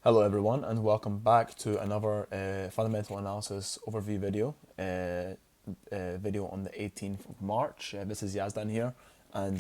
Hello everyone and welcome back to another fundamental analysis overview video on the 18th of March. This is Yazdan here, and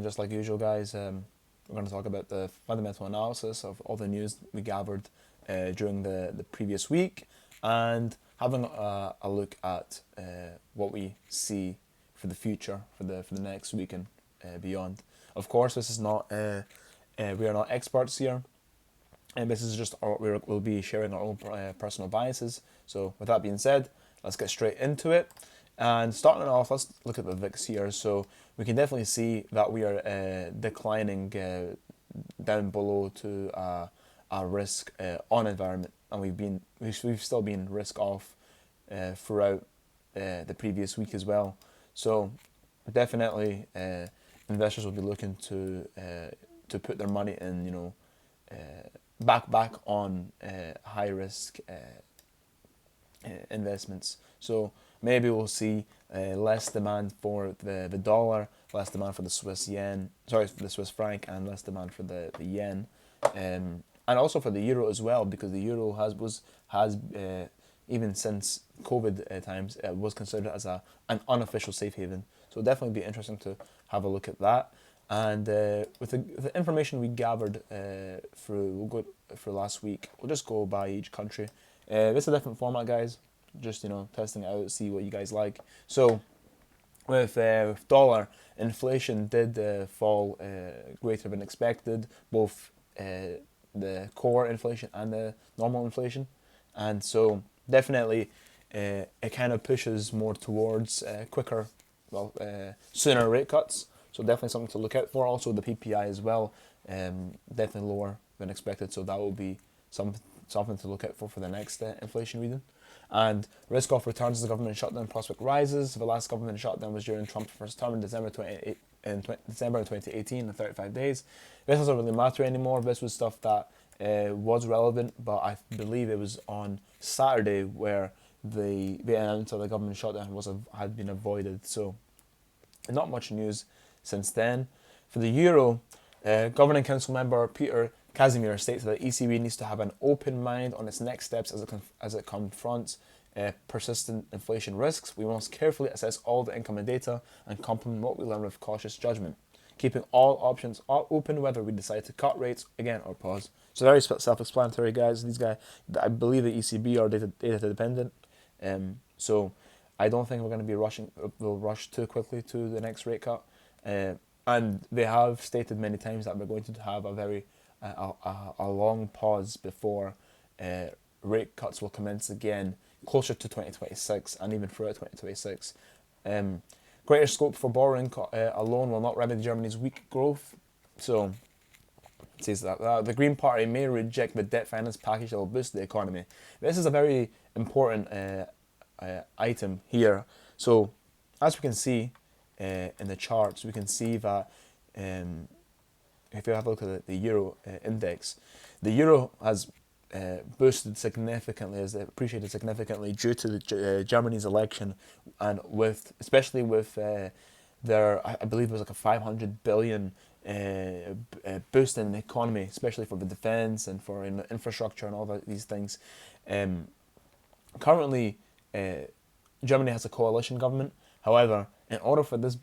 just like usual guys, we're going to talk about the fundamental analysis of all the news we gathered during the previous week, and having a look at what we see for the future, for the next week and beyond. Of course, this is not we are not experts here, and this is just we'll be sharing our own personal biases. So with that being said, let's get straight into it. And starting off, let's look at the VIX here. So we can definitely see that we are declining down below to a risk on environment, and we've still been risk off throughout the previous week as well. So definitely investors will be looking to put their money in, back on high risk investments. So maybe we'll see less demand for the dollar, less demand for the the Swiss franc, and less demand for the yen, and also for the euro as well, because the euro has even since COVID times was considered as an unofficial safe haven. So it'll definitely be interesting to have a look at that. And with the information we gathered we'll go for last week. We'll just go by each country. This is a different format, guys. Just testing it out, see what you guys like. So with dollar, inflation did fall greater than expected, both the core inflation and the normal inflation, and so definitely it kind of pushes more towards sooner rate cuts. So definitely something to look out for. Also the PPI as well, definitely lower than expected. So that will be something to look out for the next inflation reading. And risk off returns as the government shutdown prospect rises. The last government shutdown was during Trump's first term in December 2018, the 35 days. This doesn't really matter anymore. This was stuff that was relevant, but I believe it was on Saturday where the announcement of the government shutdown had been avoided. So not much news since then. For the euro, Governing Council member Peter Casimir states that the ECB needs to have an open mind on its next steps as it confronts persistent inflation risks. We must carefully assess all the incoming data and complement what we learn with cautious judgment, keeping all options open whether we decide to cut rates again or pause. So very self-explanatory, guys. These guys, I believe the ECB are data dependent, so I don't think we're going to be we'll rush too quickly to the next rate cut. And they have stated many times that we're going to have a long pause before rate cuts will commence again closer to 2026 and even throughout 2026. Greater scope for borrowing alone will not remedy Germany's weak growth. So it says that the Green Party may reject the debt finance package that will boost the economy. This is a very important item here. So as we can see in the charts, we can see that if you have a look at the euro index, the euro has boosted significantly, has appreciated significantly due to Germany's election, and especially with their, I believe it was like a 500 billion boost in the economy, especially for the defense and for infrastructure and all these things. Currently, Germany has a coalition government. However, in order for this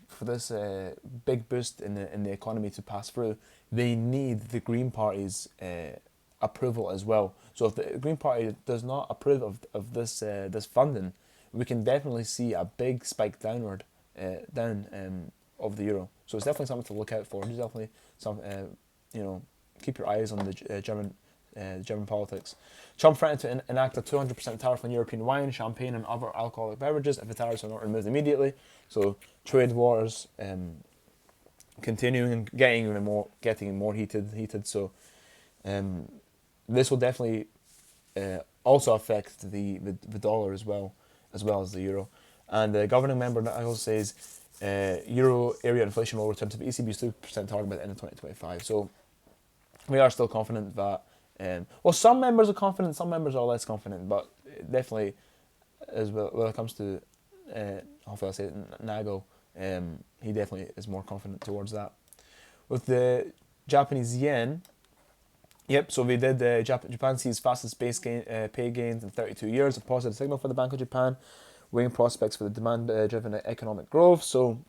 big boost in the economy to pass through, they need the Green Party's approval as well. So if the Green Party does not approve of this funding, we can definitely see a big spike down of the euro. So it's definitely something to look out for. There's definitely keep your eyes on the German politics. Trump threatened to enact a 200% tariff on European wine, champagne, and other alcoholic beverages if the tariffs are not removed immediately. So trade wars continuing and getting more heated. So this will definitely also affect the dollar as well as the euro. And the governing member also says euro area inflation will return to the ECB's 2% target by the end of 2025. So we are still confident that. Some members are confident, some members are less confident, but definitely, as well, when it comes to, hopefully I'll say it, Nagel, he definitely is more confident towards that. With the Japanese yen Yep, so we did. Japan sees fastest pay gains in 32 years, a positive signal for the Bank of Japan, weighing prospects for the demand-driven economic growth. So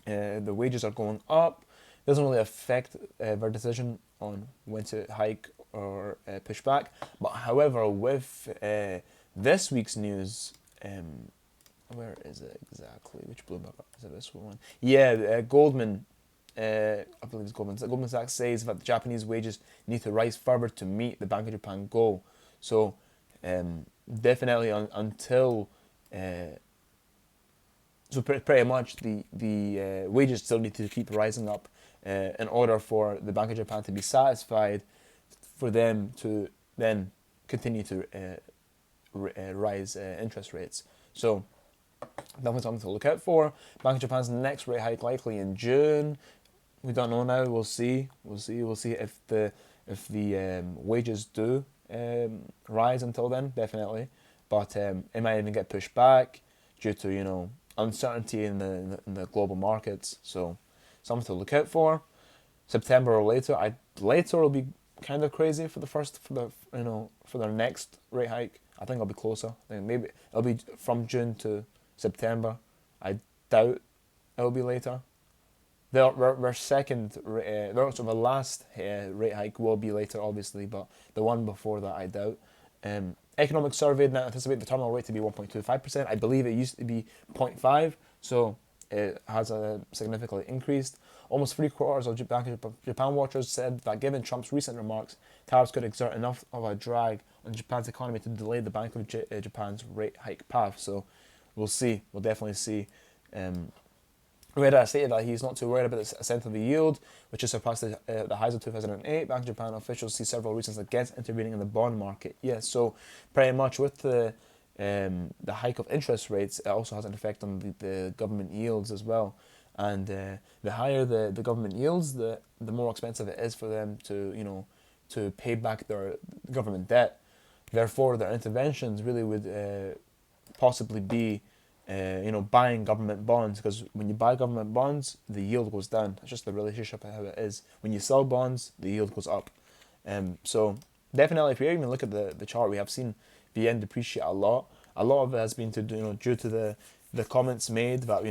the wages are going up. Doesn't really affect their decision on when to hike or push back. But however, with this week's news, where is it exactly? Which Bloomberg? Is it this one? Yeah, Goldman. I believe it's Goldman. Goldman Sachs says that the Japanese wages need to rise further to meet the Bank of Japan goal. So definitely until so pretty much the wages still need to keep rising up in order for the Bank of Japan to be satisfied, for them to then continue to rise interest rates. So definitely something to look out for. Bank of Japan's next rate hike likely in June. We don't know now. We'll see. We'll see if the wages do rise until then. Definitely, but it might even get pushed back due to uncertainty in the global markets. So something to look out for. September or later. Later will be kind of crazy for their next rate hike. I think it'll be closer. I think maybe it'll be from June to September. I doubt it'll be later. Their second, their sort of last rate hike will be later, obviously, but the one before that I doubt. Economic survey now anticipate the terminal rate to be 1.25%. I believe it used to be 0.5, so it has significantly increased. Almost 3/4 of Japan watchers said that given Trump's recent remarks, tariffs could exert enough of a drag on Japan's economy to delay the Bank of Japan's rate hike path. So we'll see. We'll definitely see. Ueda stated that he's not too worried about the ascent of the yield, which has surpassed the highs of 2008. Bank of Japan officials see several reasons against intervening in the bond market. Yes, so pretty much with the hike of interest rates, it also has an effect on the government yields as well. And the higher the government yields, the more expensive it is for them to pay back their government debt. Therefore, their interventions really would possibly be buying government bonds, because when you buy government bonds, the yield goes down. It's just the relationship of how it is. When you sell bonds, the yield goes up. So definitely, if you even look at the chart, we have seen the yen depreciate a lot. A lot of it has been due to the comments made that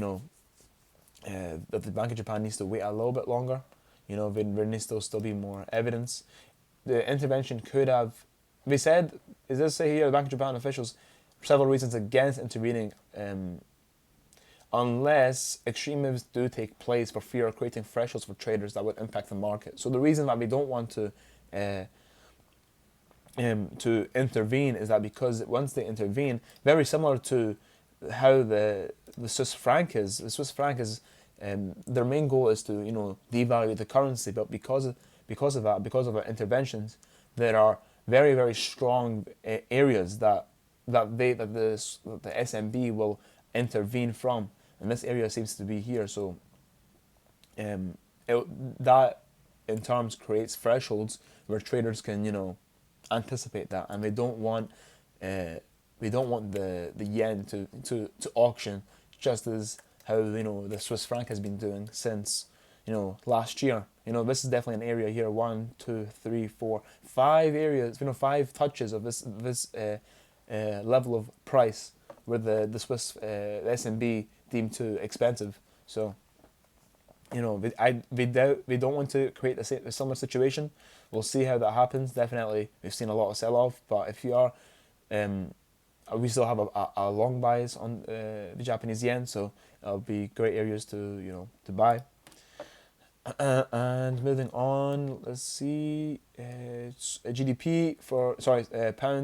that the Bank of Japan needs to wait a little bit longer. There needs to still be more evidence. The intervention could have. They said, it does say here, the Bank of Japan officials several reasons against intervening, unless extreme moves do take place for fear of creating thresholds for traders that would impact the market. So the reason that we don't want to intervene is that because once they intervene, very similar to how the Swiss franc is. The Swiss franc is their main goal is to devalue the currency, but because of our interventions, there are very, very strong areas that the SMB will intervene from, and this area seems to be here. So that in terms creates thresholds where traders can anticipate that, and we don't want the yen to auction, just as how the Swiss franc has been doing since last year. This is definitely an area here. 1, 2, 3, 4, 5 areas. 5 touches of this level of price where the Swiss SMB deemed too expensive. So we don't want to create a similar situation. We'll see how that happens. Definitely, we've seen a lot of sell-off, but if you are, we still have a long bias on the Japanese yen, so it'll be great areas to buy. And moving on, let's see. Pound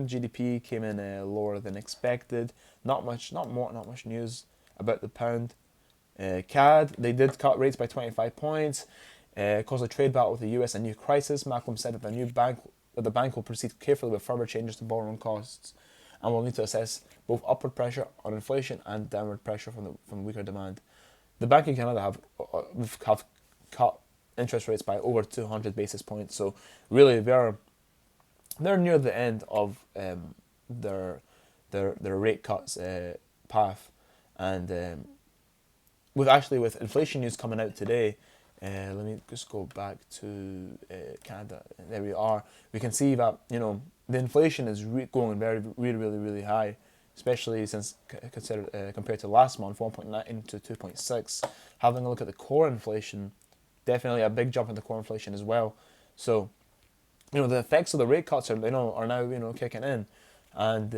GDP came in lower than expected. Not much news about the pound. CAD, they did cut rates by 25 points, caused a trade battle with the US and new crisis. Macklem said that the bank will proceed carefully with further changes to borrowing costs, and will need to assess both upward pressure on inflation and downward pressure from weaker demand. The Bank of Canada have cut interest rates by over 200 basis points, so really they're near the end of their rate cuts path. And with inflation news coming out today, Let me just go back to Canada. There we are. We can see that the inflation is going really high, especially since compared to last month, 1.9 to 2.6. Having a look at the core inflation, definitely a big jump in the core inflation as well. So the effects of the rate cuts are now kicking in, and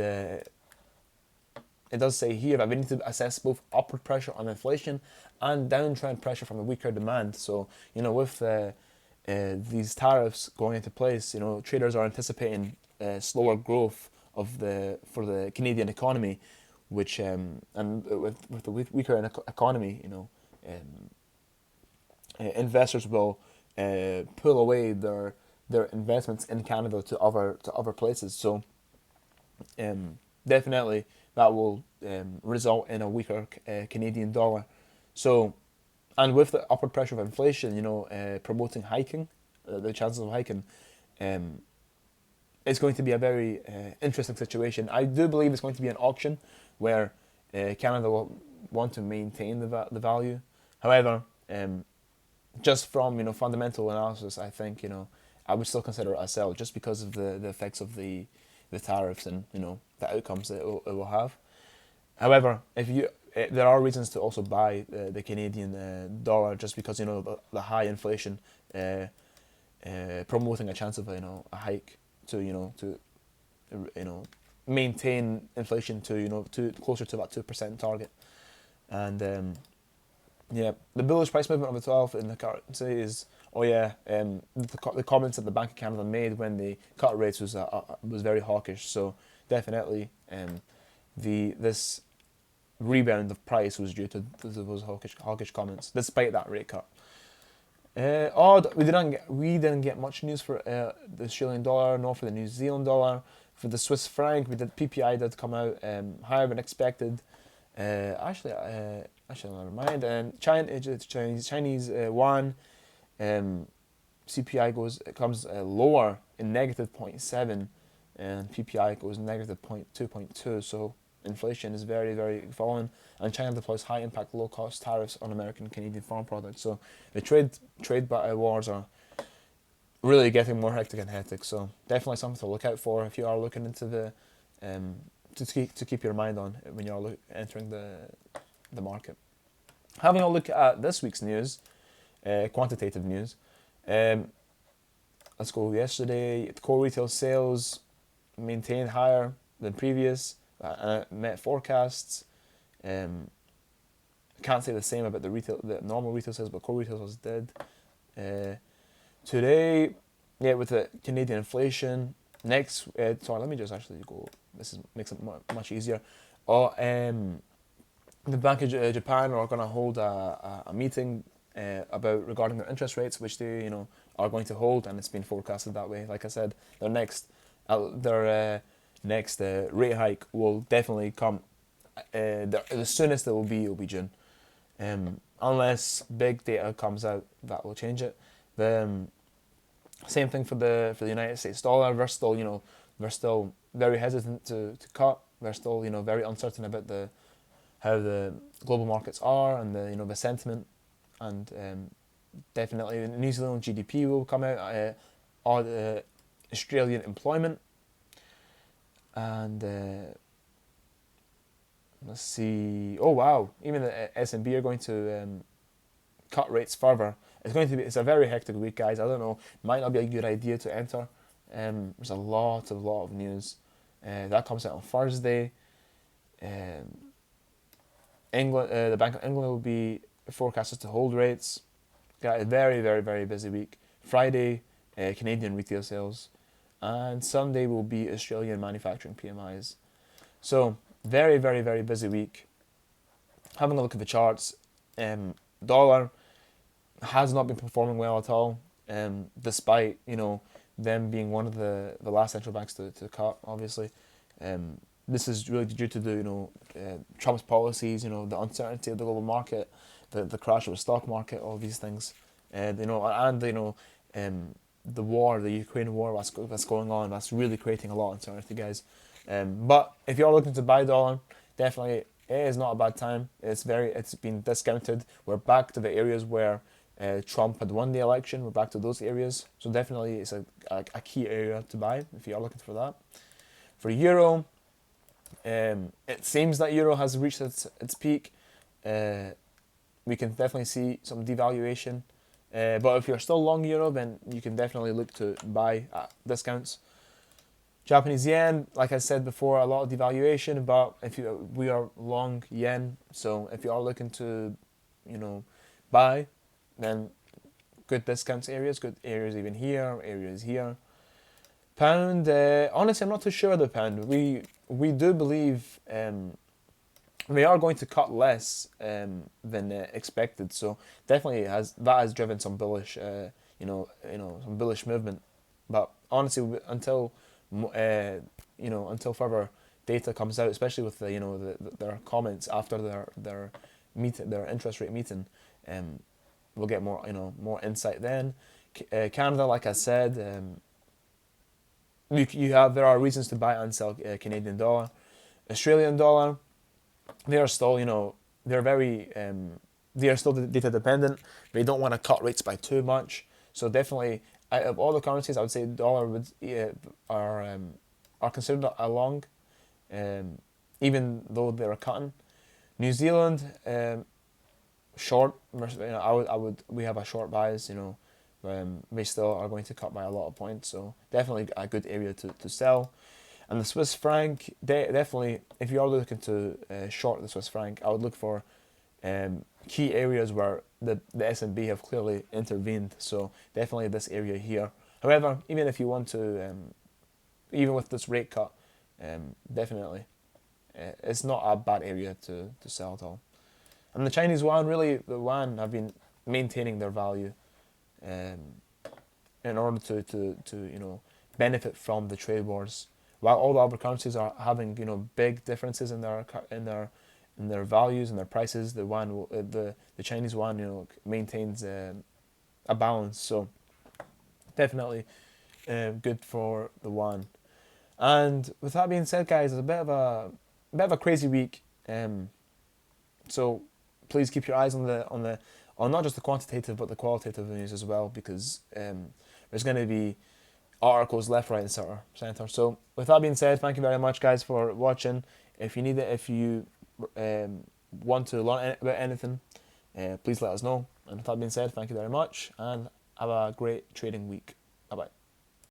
it does say here that we need to assess both upward pressure on inflation and downtrend pressure from the weaker demand. So, with these tariffs going into place, traders are anticipating slower growth for the Canadian economy, which and with the weaker economy, investors will pull away their investments in Canada to other places. So, definitely that will result in a weaker Canadian dollar. So, and with the upward pressure of inflation, promoting hiking, the chances of hiking, it's going to be a very interesting situation. I do believe it's going to be an auction where Canada will want to maintain the value. However, just from fundamental analysis, I think I would still consider it a sell just because of the effects of the tariffs and the outcomes that it will have. However, there are reasons to also buy the Canadian dollar just because the high inflation promoting a chance of a hike to maintain inflation to closer to that 2% target. And the bullish price movement of the 12 in the currency is the comments that the Bank of Canada made when they cut rates was very hawkish. So definitely this rebound of price was due to those hawkish comments, despite that rate cut. We didn't get much news for the Australian dollar, nor for the New Zealand dollar. For the Swiss franc, PPI did come out higher than expected. Actually, never mind. And Chinese yuan, CPI comes lower in negative 0.7, and PPI goes negative 2.2. So inflation is very fallen, and China deploys high impact, low cost tariffs on American and Canadian farm products. So the trade wars are really getting more hectic and hectic. So definitely something to look out for if you are looking into the to keep your mind on when you are entering the market. Having a look at this week's news, quantitative news. Let's go yesterday. Core retail sales maintained higher than previous, met forecasts. Can't say the same about the normal retail sales, but core retail sales did. Today, with the Canadian inflation. Next, let me just actually go. Makes it much easier. The Bank of Japan are going to hold a meeting regarding their interest rates, which they are going to hold, and it's been forecasted that way. Like I said, their next rate hike will definitely come. The soonest it will be June, unless big data comes out that will change it. The same thing for the United States dollar. They're still very hesitant to cut. They're still very uncertain about how the global markets are and the sentiment, and definitely the New Zealand GDP will come out, Australian employment, and let's see. Oh wow! Even the S&B are going to cut rates further. It's a very hectic week, guys. I don't know. Might not be a good idea to enter. There's a lot of news that comes out on Thursday. England, the Bank of England will be forecasted to hold rates. Got a very busy week. Friday, Canadian retail sales, and Sunday will be Australian manufacturing PMIs. So very busy week. Having a look at the charts, dollar has not been performing well at all, despite them being one of the last central banks to cut. Obviously, this is really due to Trump's policies, the uncertainty of the global market, the crash of the stock market, all these things, and the war, the Ukraine war that's going on. That's really creating a lot of uncertainty, guys. But if you're looking to buy dollar, definitely it is not a bad time. It's been discounted. We're back to the areas where Trump had won the election. We're back to those areas. So definitely it's a key area to buy if you are looking for that. For Euro, it seems that Euro has reached its peak. We can definitely see some devaluation. But if you're still long Euro, then you can definitely look to buy at discounts. Japanese yen, like I said before, a lot of devaluation. But we are long yen, so if you are looking to, buy, then good discounts areas, good areas even here, areas here. Pound, honestly, I'm not too sure of the pound. We do believe we are going to cut less than expected. So definitely has driven some bullish, some bullish movement. But honestly, until further data comes out, especially with their comments after their interest rate meeting, we'll get more insight then. Canada, like I said, there are reasons to buy and sell Canadian dollar. Australian dollar, they are still they are still data dependent. They don't want to cut rates by too much. So definitely, out of all the currencies, I would say dollar are considered a long, even though they're cutting. New Zealand, short. We have a short bias. They still are going to cut by a lot of points. So definitely a good area to sell. And the Swiss franc, definitely, if you are looking to short the Swiss franc, I would look for key areas where the S&B have clearly intervened. So definitely this area here. However, even if you want to, even with this rate cut, definitely, it's not a bad area to sell at all. And the Chinese yuan, really, the yuan have been maintaining their value in order to benefit from the trade wars. While all the other currencies are having big differences in their values and their prices, the Chinese yuan maintains a balance. So definitely good for the yuan. And with that being said, guys, it's a bit of a crazy week. So please keep your eyes on not just the quantitative but the qualitative news as well, because there's going to be articles left, right, and center. So with that being said, thank you very much, guys, for watching. If you want to learn about anything, please let us know. And with that being said, thank you very much, and have a great trading week.